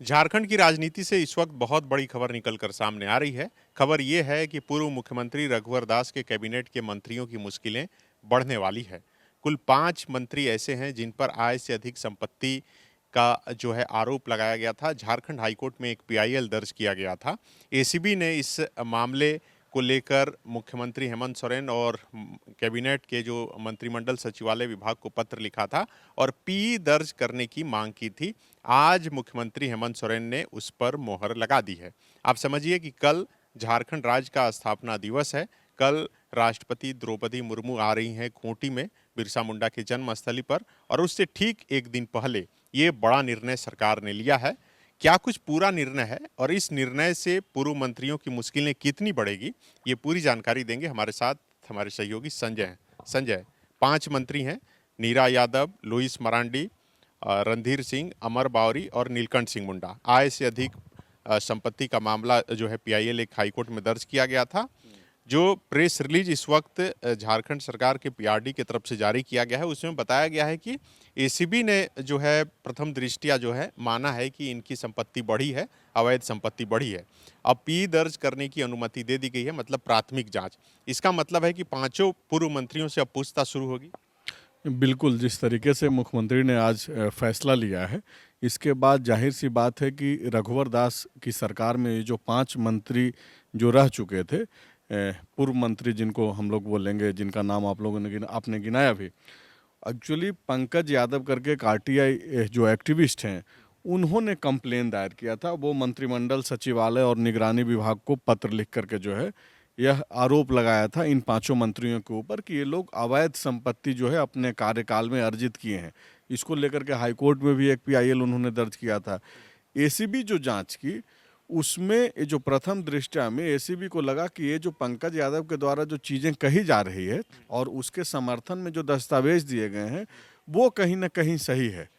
झारखंड की राजनीति से इस वक्त बहुत बड़ी खबर निकलकर सामने आ रही है। खबर ये है कि पूर्व मुख्यमंत्री रघुवर दास के कैबिनेट के मंत्रियों की मुश्किलें बढ़ने वाली है। कुल 5 मंत्री ऐसे हैं जिन पर आय से अधिक संपत्ति का जो है आरोप लगाया गया था। झारखंड हाईकोर्ट में एक पीआईएल दर्ज किया गया था। एसीबी ने इस मामले को लेकर मुख्यमंत्री हेमंत सोरेन और कैबिनेट के जो मंत्रिमंडल सचिवालय विभाग को पत्र लिखा था और पी दर्ज करने की मांग की थी। आज मुख्यमंत्री हेमंत सोरेन ने उस पर मोहर लगा दी है। आप समझिए कि कल झारखंड राज्य का स्थापना दिवस है। कल राष्ट्रपति द्रौपदी मुर्मू आ रही हैं खूंटी में बिरसा मुंडा के जन्मस्थली पर, और उससे ठीक एक दिन पहले ये बड़ा निर्णय सरकार ने लिया है। क्या कुछ पूरा निर्णय है और इस निर्णय से पूर्व मंत्रियों की मुश्किलें कितनी बढ़ेगी, ये पूरी जानकारी देंगे हमारे साथ हमारे सहयोगी संजय हैं। संजय, 5 मंत्री हैं, नीरा यादव, लुइस मरांडी, रणधीर सिंह, अमर बावरी और नीलकंठ सिंह मुंडा। आय से अधिक संपत्ति का मामला जो है पीआईएल एक हाईकोर्ट में दर्ज किया गया था। जो प्रेस रिलीज इस वक्त झारखंड सरकार के पीआरडी की तरफ से जारी किया गया है उसमें बताया गया है कि एसीबी ने जो है प्रथम दृष्टया जो है माना है कि इनकी संपत्ति बढ़ी है, अवैध संपत्ति बढ़ी है। अब पी दर्ज करने की अनुमति दे दी गई है, मतलब प्राथमिक जांच। इसका मतलब है कि पांचों पूर्व मंत्रियों से अब पूछताछ शुरू होगी। बिल्कुल, जिस तरीके से मुख्यमंत्री ने आज फैसला लिया है, इसके बाद जाहिर सी बात है कि रघुवर दास की सरकार में ये जो 5 मंत्री जो रह चुके थे, पूर्व मंत्री जिनको हम लोग बोलेंगे, जिनका नाम आप लोगों ने आपने गिनाया भी, एक्चुअली पंकज यादव करके एक आरटीआई जो एक्टिविस्ट हैं, उन्होंने कंप्लेन दायर किया था। वो मंत्रिमंडल सचिवालय और निगरानी विभाग को पत्र लिख करके जो है यह आरोप लगाया था इन 5 मंत्रियों के ऊपर कि ये लोग अवैध संपत्ति जो है अपने कार्यकाल में अर्जित किए हैं। इसको लेकर के हाईकोर्ट में भी एक पीआईएल उन्होंने दर्ज किया था। एसीबी जो जांच की, उसमें ये जो प्रथम दृष्टया में एसीबी को लगा कि ये जो पंकज यादव के द्वारा जो चीज़ें कही जा रही है और उसके समर्थन में जो दस्तावेज दिए गए हैं वो कहीं ना कहीं सही है।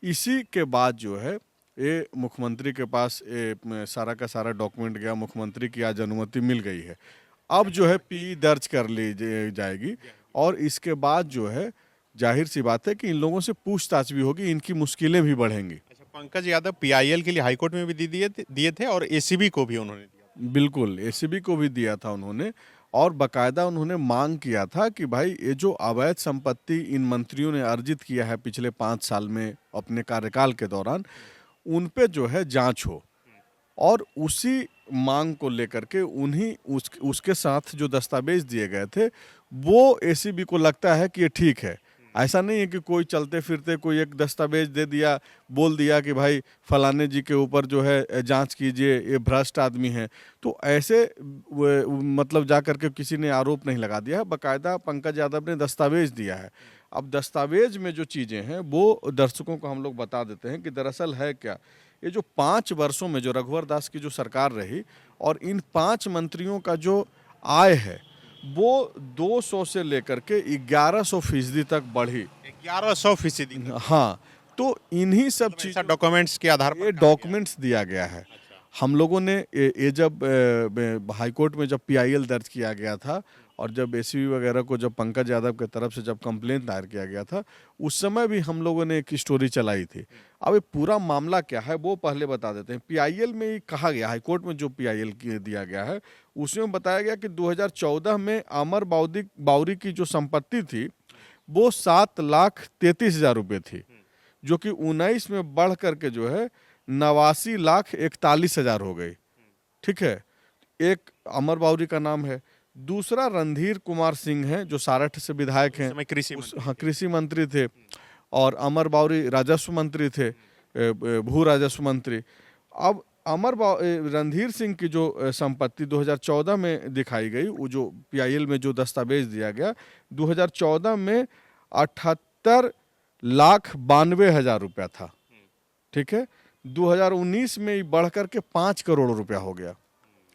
इसी के बाद जो है ये मुख्यमंत्री के पास सारा का सारा डॉक्यूमेंट गया, मुख्यमंत्री की आज अनुमति मिल गई है। अब जो है पी दर्ज कर ली जाएगी और इसके बाद जो है जाहिर सी बात है कि इन लोगों से पूछताछ भी होगी, इनकी मुश्किलें भी बढ़ेंगी। अच्छा, पंकज यादव पीआईएल के लिए हाईकोर्ट में भी दिए थे और एसीबी को भी उन्होंने दिया। बिल्कुल, एसीबी को भी दिया था उन्होंने और बाकायदा उन्होंने मांग किया था कि भाई ये जो अवैध संपत्ति इन मंत्रियों ने अर्जित किया है पिछले 5 साल में अपने कार्यकाल के दौरान, उन पे जो है जांच हो। और उसी मांग को लेकर के उसके साथ जो दस्तावेज दिए गए थे वो एसीबी को लगता है कि ये ठीक है। ऐसा नहीं है कि कोई चलते फिरते कोई एक दस्तावेज दे दिया, बोल दिया कि भाई फलाने जी के ऊपर जो है जांच कीजिए, ये भ्रष्ट आदमी है। तो ऐसे मतलब जा कर के किसी ने आरोप नहीं लगा दिया है, बाकायदा पंकज यादव ने दस्तावेज दिया है। अब दस्तावेज में जो चीज़ें हैं वो दर्शकों को हम लोग बता देते हैं कि दरअसल है क्या। ये जो 5 वर्षों में जो रघुवर दास की जो सरकार रही और इन 5 मंत्रियों का जो आय है वो 200 से लेकर के 1100% तक बढ़ी। 1100%? हाँ, तो इन्हीं सब चीज़ डॉक्यूमेंट्स के आधार पर ये डॉक्यूमेंट्स दिया गया है। हम लोगों ने ये जब हाईकोर्ट में जब पीआईएल दर्ज किया गया था और जब एसीबी वगैरह को जब पंकज यादव की तरफ से जब कंप्लेंट दायर किया गया था, उस समय भी हम लोगों ने एक स्टोरी चलाई थी। अब ये पूरा मामला क्या है वो पहले बता देते हैं। पीआईएल में कहा गया, हाईकोर्ट में जो पीआईएल दिया गया है उसमें बताया गया कि 2014 में अमर बावरी की जो संपत्ति थी वो 7,33,000 रुपये थी, जो कि 19 में बढ़ करके जो है 89,41,000 हो गई। ठीक है, एक अमर बावरी का नाम है। दूसरा रणधीर कुमार सिंह है जो सारठ से विधायक हैं, कृषि मंत्री थे, और अमर बावरी राजस्व मंत्री थे, भू राजस्व मंत्री। अब रणधीर सिंह की जो संपत्ति 2014 में दिखाई गई, वो जो पीआईएल में जो दस्तावेज दिया गया, 2014 में 78,92,000 रुपया था। ठीक है, 2019 में बढ़ करके 5 करोड़ रुपया हो गया।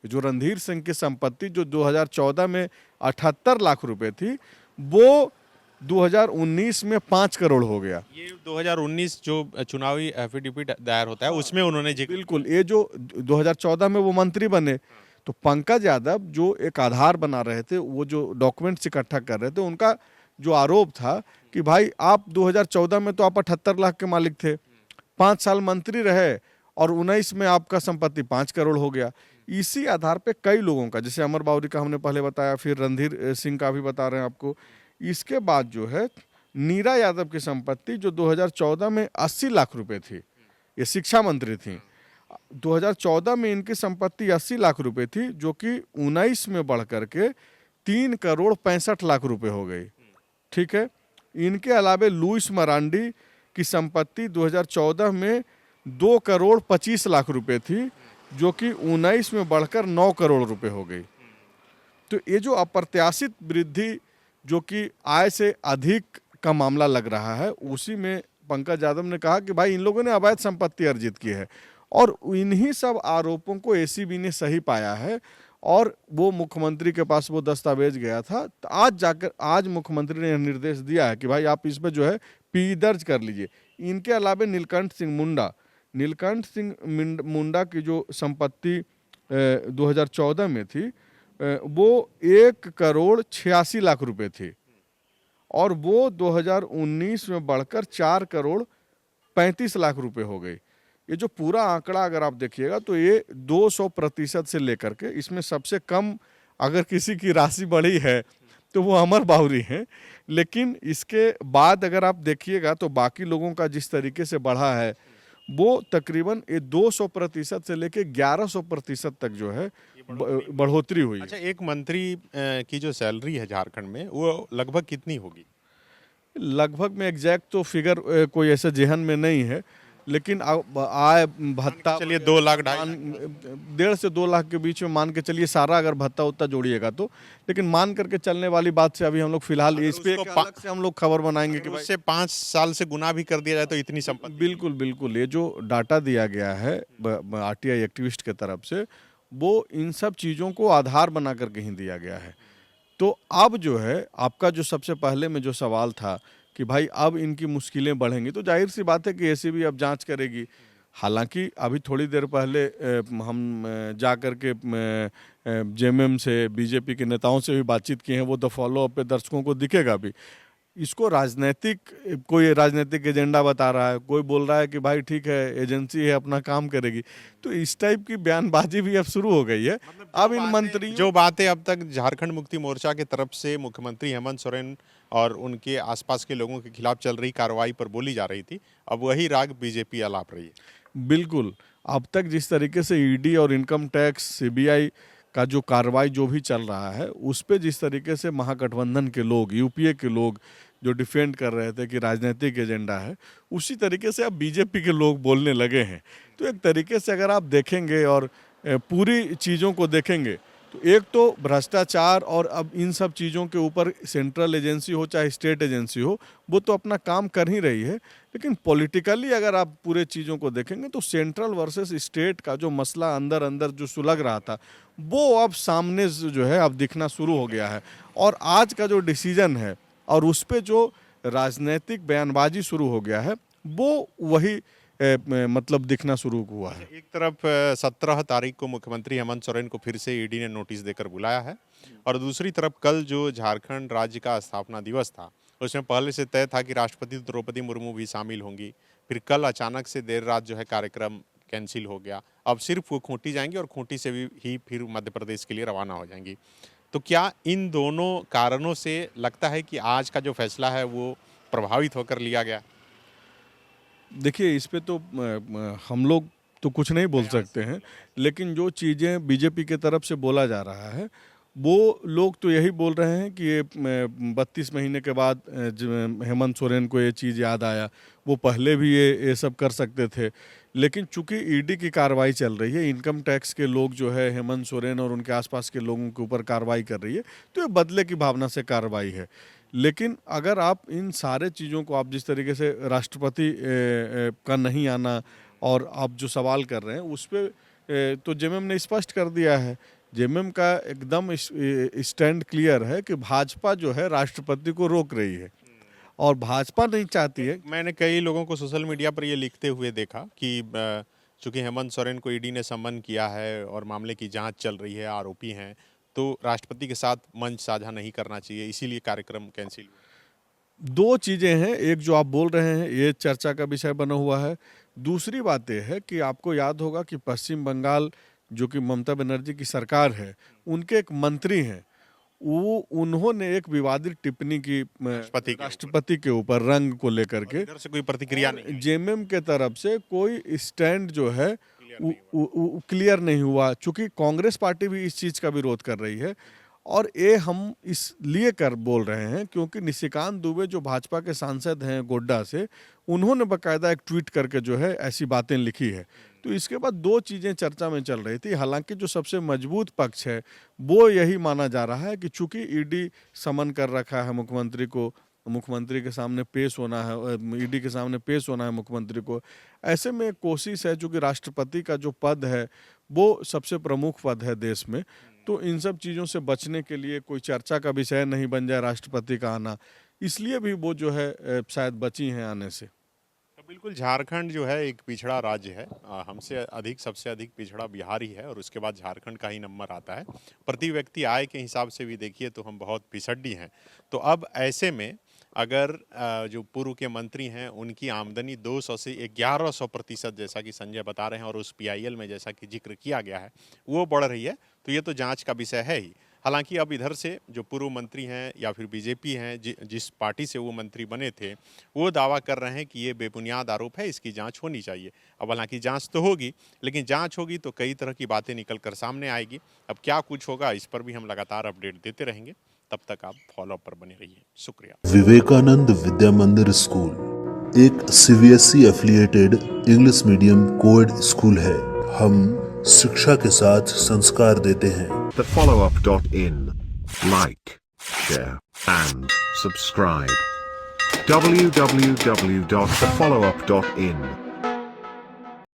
जो रणधीर सिंह की संपत्ति जो 2014 में 78 लाख रुपए थी वो 2019 में 5 करोड़ हो गया। ये 2019 जो चुनावी एफिडेविट दायर होता है उसमें उन्होंने बिल्कुल, ये जो 2014 में वो मंत्री बने, तो पंकज यादव जो एक आधार बना रहे थे, वो जो डॉक्यूमेंट्स इकट्ठा कर रहे थे, उनका जो आरोप था कि भाई आप 2014 में तो आप 78 लाख के मालिक थे, 5 साल मंत्री रहे और 19 में आपका संपत्ति 5 करोड़ हो गया। इसी आधार पे कई लोगों का, जैसे अमर बावरी का हमने पहले बताया, फिर रणधीर सिंह का भी बता रहे हैं आपको। इसके बाद जो है नीरा यादव की संपत्ति जो 2014 में 80 लाख रुपए थी, ये शिक्षा मंत्री थी, 2014 में इनकी संपत्ति 80 लाख रुपए थी, जो कि 19 में बढ़ करके 3 करोड़ 65 लाख रुपए हो गई। ठीक है। इनके अलावे लुइस मरांडी की संपत्ति 2014 में 2 करोड़ 25 लाख रुपए थी, जो कि 19 में बढ़कर 9 करोड़ रुपए हो गई। तो ये जो अप्रत्याशित वृद्धि जो कि आय से अधिक का मामला लग रहा है, उसी में पंकज यादव ने कहा कि भाई इन लोगों ने अवैध संपत्ति अर्जित की है, और इन्हीं सब आरोपों को एसीबी ने सही पाया है, और वो मुख्यमंत्री के पास वो दस्तावेज गया था। तो आज मुख्यमंत्री ने निर्देश दिया है कि भाई आप इस पर जो है पी दर्ज कर लीजिए। इनके अलावा नीलकंठ सिंह मुंडा की जो संपत्ति 2014 में थी वो 1 करोड़ 86 लाख रुपए थी, और वो 2019 में बढ़कर 4 करोड़ 35 लाख रुपए हो गई। ये जो पूरा आंकड़ा अगर आप देखिएगा तो ये 200% से लेकर के, इसमें सबसे कम अगर किसी की राशि बढ़ी है तो वो अमर बावरी हैं, लेकिन इसके बाद अगर आप देखिएगा तो बाकी लोगों का जिस तरीके से बढ़ा है वो तकरीबन ये 200% से लेके 1100% तक जो है बढ़ोतरी हुई है। अच्छा, एक मंत्री की जो सैलरी है झारखंड में वो लगभग कितनी होगी? लगभग में एग्जैक्ट तो फिगर कोई ऐसे जेहन में नहीं है, लेकिन आय भत्ता चलिए 2 लाख 1.5 से 2 लाख के बीच में मान के चलिए, सारा अगर भत्ता उत्ता जोड़िएगा तो। लेकिन मान करके चलने वाली बात से अभी हम लोग फिलहाल इस पे अलग से हम लोग खबर बनाएंगे कि उससे 5 साल से गुना भी कर दिया जाए तो इतनी संपत्ति। बिल्कुल बिल्कुल, ये जो डाटा दिया गया है आरटीआई एक्टिविस्ट के तरफ से, वो इन सब चीज़ों को आधार बना करके ही दिया गया है। तो अब जो है आपका जो सबसे पहले में जो सवाल था कि भाई अब इनकी मुश्किलें बढ़ेंगी, तो जाहिर सी बात है कि एसीबी अब जांच करेगी। हालांकि अभी थोड़ी देर पहले हम जा कर के जेएमएम से, बीजेपी के नेताओं से भी बातचीत की है, वो द फॉलो अप पे दर्शकों को दिखेगा भी। इसको कोई राजनीतिक एजेंडा बता रहा है, कोई बोल रहा है कि भाई ठीक है एजेंसी है अपना काम करेगी। तो इस टाइप की बयानबाजी भी अब शुरू हो गई है। अब इन मंत्री जो बातें अब तक झारखंड मुक्ति मोर्चा की तरफ से मुख्यमंत्री हेमंत सोरेन और उनके आसपास के लोगों के खिलाफ चल रही कार्रवाई पर बोली जा रही थी, अब वही राग बीजेपी अलाप रही है। बिल्कुल, अब तक जिस तरीके से ईडी और इनकम टैक्स, सीबीआई का जो कार्रवाई जो भी चल रहा है, उस पे जिस तरीके से महागठबंधन के लोग, यूपीए के लोग जो डिफेंड कर रहे थे कि राजनीतिक एजेंडा है, उसी तरीके से अब बीजेपी के लोग बोलने लगे हैं। तो एक तरीके से अगर आप देखेंगे और पूरी चीज़ों को देखेंगे तो एक तो भ्रष्टाचार और अब इन सब चीज़ों के ऊपर सेंट्रल एजेंसी हो चाहे स्टेट एजेंसी हो, वो तो अपना काम कर ही रही है। लेकिन पॉलिटिकली अगर आप पूरे चीज़ों को देखेंगे तो सेंट्रल वर्सेस स्टेट का जो मसला अंदर अंदर जो सुलग रहा था, वो अब सामने जो है अब दिखना शुरू हो गया है। और आज का जो डिसीजन है और उस पर जो राजनीतिक बयानबाजी शुरू हो गया है, वो वही मतलब दिखना शुरू हुआ है। एक तरफ 17 तारीख को मुख्यमंत्री हेमंत सोरेन को फिर से ईडी ने नोटिस देकर बुलाया है, और दूसरी तरफ कल जो झारखंड राज्य का स्थापना दिवस था, उसमें पहले से तय था कि राष्ट्रपति द्रौपदी मुर्मू भी शामिल होंगी। फिर कल अचानक से देर रात जो है कार्यक्रम कैंसिल हो गया। अब सिर्फ वो खूंटी जाएंगी और खूंटी से ही फिर मध्य प्रदेश के लिए रवाना हो जाएंगी। तो क्या इन दोनों कारणों से लगता है कि आज का जो फैसला है वो प्रभावित होकर लिया गया? देखिए, इस पे तो हम लोग तो कुछ नहीं बोल सकते हैं, लेकिन जो चीज़ें बीजेपी के तरफ से बोला जा रहा है, वो लोग तो यही बोल रहे हैं कि ये 32 महीने के बाद हेमंत सोरेन को ये चीज़ याद आया, वो पहले भी ये सब कर सकते थे। लेकिन चूंकि ईडी की कार्रवाई चल रही है, इनकम टैक्स के लोग जो है हेमंत सोरेन और उनके आसपास के लोगों के ऊपर कार्रवाई कर रही है, तो ये बदले की भावना से कार्रवाई है। लेकिन अगर आप इन सारे चीज़ों को आप जिस तरीके से राष्ट्रपति का नहीं आना और आप जो सवाल कर रहे हैं उस पर तो जेएमएम ने स्पष्ट कर दिया है। जेएमएम का एकदम स्टैंड क्लियर है कि भाजपा जो है राष्ट्रपति को रोक रही है और भाजपा नहीं चाहती है। मैंने कई लोगों को सोशल मीडिया पर ये लिखते हुए देखा कि चूंकि हेमंत सोरेन को ईडी ने सम्मन किया है और मामले की जांच चल रही है, आरोपी हैं, तो राष्ट्रपति के साथ मंच साझा नहीं करना चाहिए, इसीलिए कार्यक्रम कैंसिल हुआ। दो चीज़ें हैं, एक जो आप बोल रहे हैं ये चर्चा का विषय बना हुआ है। दूसरी बात यह है कि आपको याद होगा कि पश्चिम बंगाल जो कि ममता बनर्जी की सरकार है, उनके एक मंत्री हैं, वो उन्होंने एक विवादित टिप्पणी की राष्ट्रपति के ऊपर रंग को लेकर के। इधर से कोई प्रतिक्रिया नहीं, जेएमएम के तरफ से कोई स्टैंड जो है क्लियर नहीं हुआ, चूंकि कांग्रेस पार्टी भी इस चीज का विरोध कर रही है। और ये हम इसलिए बोल रहे हैं क्योंकि निशिकांत दुबे जो भाजपा के सांसद हैं गोड्डा से, उन्होंने बकायदा एक ट्वीट करके जो है ऐसी बातें लिखी है। तो इसके बाद दो चीजें चर्चा में चल रही थी। हालांकि जो सबसे मजबूत पक्ष है वो यही माना जा रहा है कि चूंकि ईडी समन कर रखा है मुख्यमंत्री को, मुख्यमंत्री के सामने पेश होना है, ईडी के सामने पेश होना है मुख्यमंत्री को, ऐसे में कोशिश है, चूंकि राष्ट्रपति का जो पद है वो सबसे प्रमुख पद है देश में, तो इन सब चीज़ों से बचने के लिए कोई चर्चा का विषय नहीं बन जाए राष्ट्रपति का आना, इसलिए भी वो जो है शायद बची हैं आने से। बिल्कुल, झारखंड जो है एक पिछड़ा राज्य है, हमसे अधिक सबसे अधिक पिछड़ा बिहार ही है और उसके बाद झारखंड का ही नंबर आता है। प्रति व्यक्ति आय के हिसाब से भी देखिए तो हम बहुत पिछड़ी हैं। तो अब ऐसे में अगर जो पूर्व के मंत्री हैं उनकी आमदनी 200 से 1100% जैसा कि संजय बता रहे हैं और उस पीआईएल में जैसा कि जिक्र किया गया है वो बढ़ रही है, तो ये तो जांच का विषय है ही। हालांकि अब इधर से जो पूर्व मंत्री हैं या फिर बीजेपी हैं, जिस पार्टी से वो मंत्री बने थे, वो दावा कर रहे हैं कि ये बेबुनियाद आरोप है, इसकी जांच होनी चाहिए। अब हालांकि जांच तो होगी, लेकिन जांच होगी तो कई तरह की बातें निकल कर सामने आएगी। अब क्या कुछ होगा इस पर भी हम लगातार अपडेट देते रहेंगे। तब तक आप फॉलो अप पर बने रहिए। शुक्रिया। विवेकानंद विद्या मंदिर स्कूल एक CBSE affiliated English medium coed school है। हम शिक्षा के साथ संस्कार देते हैं। thefollowup.in. Like, share and subscribe. www.thefollowup.in